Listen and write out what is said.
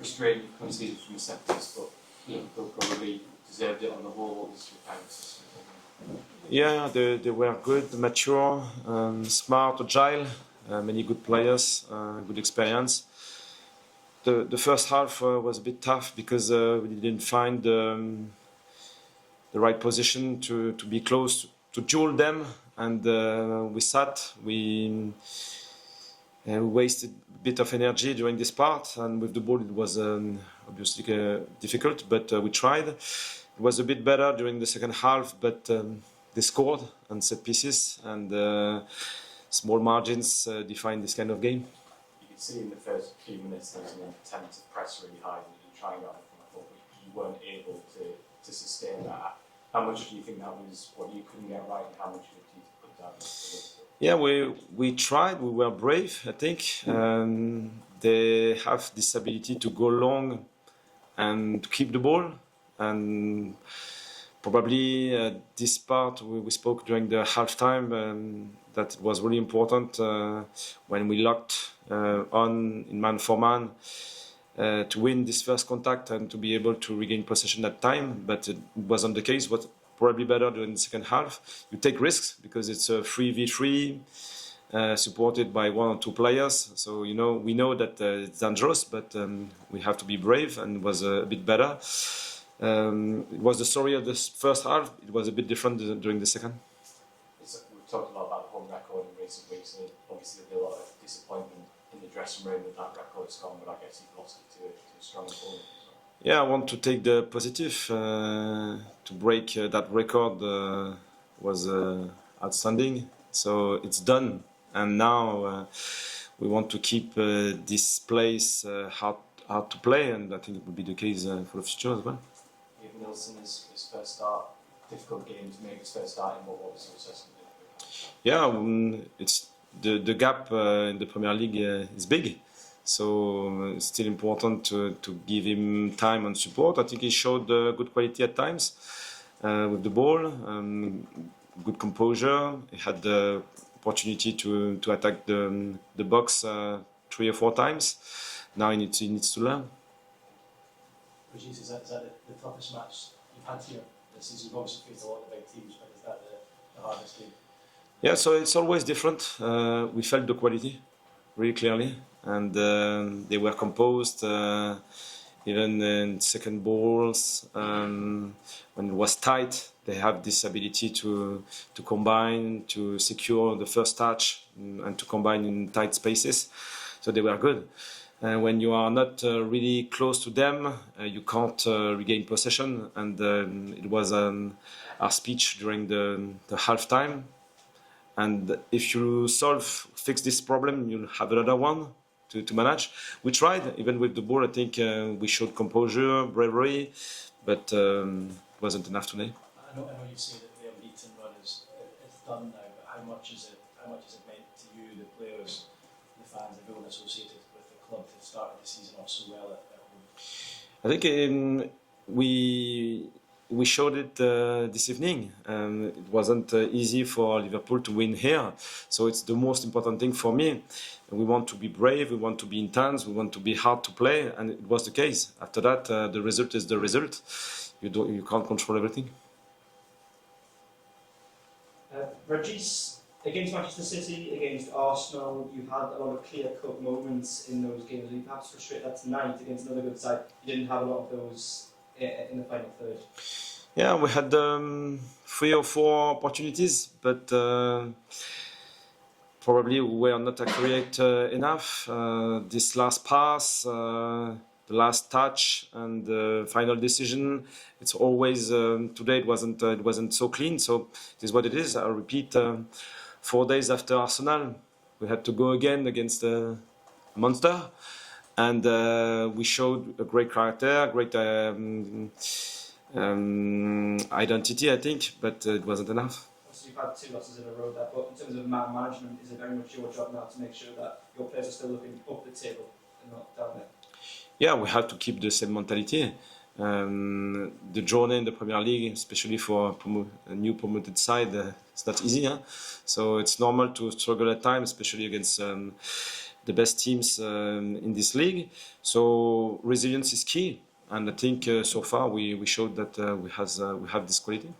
frustrating you've conceded from the set piece, but Liverpool probably deserved it on the whole. What was your kind of assessment? Yeah, they were good, mature, smart, agile, many good players, good experience. The first half was a bit tough because we didn't find the right position to be close to duel them, and we wasted a bit of energy during this part, and with the ball it was obviously difficult, but we tried. It was a bit better during the second half, but they scored on set pieces, and small margins define this kind of game. You could see in the first few minutes there was an attempt to press really high and try and get it from a thought, but you weren't able to sustain that. How much do you think that was what you couldn't get right, and how much did you put down? Yeah, we tried. We were brave, I think. They have this ability to go long and keep the ball. And probably this part we spoke during the halftime that it was really important when we locked on in man for man to win this first contact and to be able to regain possession at time. But it wasn't the case. What probably better during the second half. You take risks because it's a 3v3 supported by one or two players. So we know that it's dangerous, but we have to be brave, and it was a bit better. It was the story of the first half. It was a bit different during the second. We've talked a lot about the home record in recent weeks, and obviously there'll be a lot of disappointment in the dressing room that record's gone, but I guess you've lost it to a strong opponent. Yeah, I want to take the positive. To break that record was outstanding. So it's done, and now we want to keep this place hard to play, and I think it will be the case for the future as well. Give Nilsson his first start, difficult game to make his first start, and what was your assessment? Yeah, it's the gap in the Premier League is big. So it's still important to give him time and support. I think he showed good quality at times with the ball, good composure. He had the opportunity to attack the box 3 or 4 times. Now he needs to learn. Régis, is that the toughest match you've had here this season? You've obviously faced a lot of big teams, but is that the hardest game? Yeah, so it's always different. We felt the quality really clearly, and they were composed. Even in second balls, when it was tight, they have this ability to combine, to secure the first touch, and to combine in tight spaces. So they were good. When you are not really close to them, you can't regain possession. And it was our speech during the halftime. And if you fix this problem, you'll have another one to manage. We tried, even with the ball. I think we showed composure, bravery, but it wasn't enough today. I know you say that the unbeaten run is done now, but how much is it meant to you, the players, the fans, everyone associated with the club to start the season off so well at home? I think we showed it this evening. It wasn't easy for Liverpool to win here, so it's the most important thing for me. We want to be brave, we want to be intense, we want to be hard to play, and it was the case. After that, the result is the result. You can't control everything. Régis, against Manchester City, against Arsenal, you had a lot of clear-cut moments in those games. Are you perhaps frustrated that tonight against another good side you didn't have a lot of those in the final third? Yeah, we had 3 or 4 opportunities, but probably we were not accurate enough. This last pass, the last touch, and the final decision, it's always today it wasn't so clean. So it is what it is. I repeat, 4 days after Arsenal, we had to go again against a monster, and we showed a great character, great identity, I think, but it wasn't enough. So you've had 2 losses in a row there, but in terms of man management, is it very much your job now to make sure that your players are still looking up the table and not down there? Yeah, we have to keep the same mentality. The journey in the Premier League, especially for a new promoted side, it's not easy. Huh? So it's normal to struggle at times, especially against the best teams in this league. So resilience is key, and I think so far we showed that we have this quality.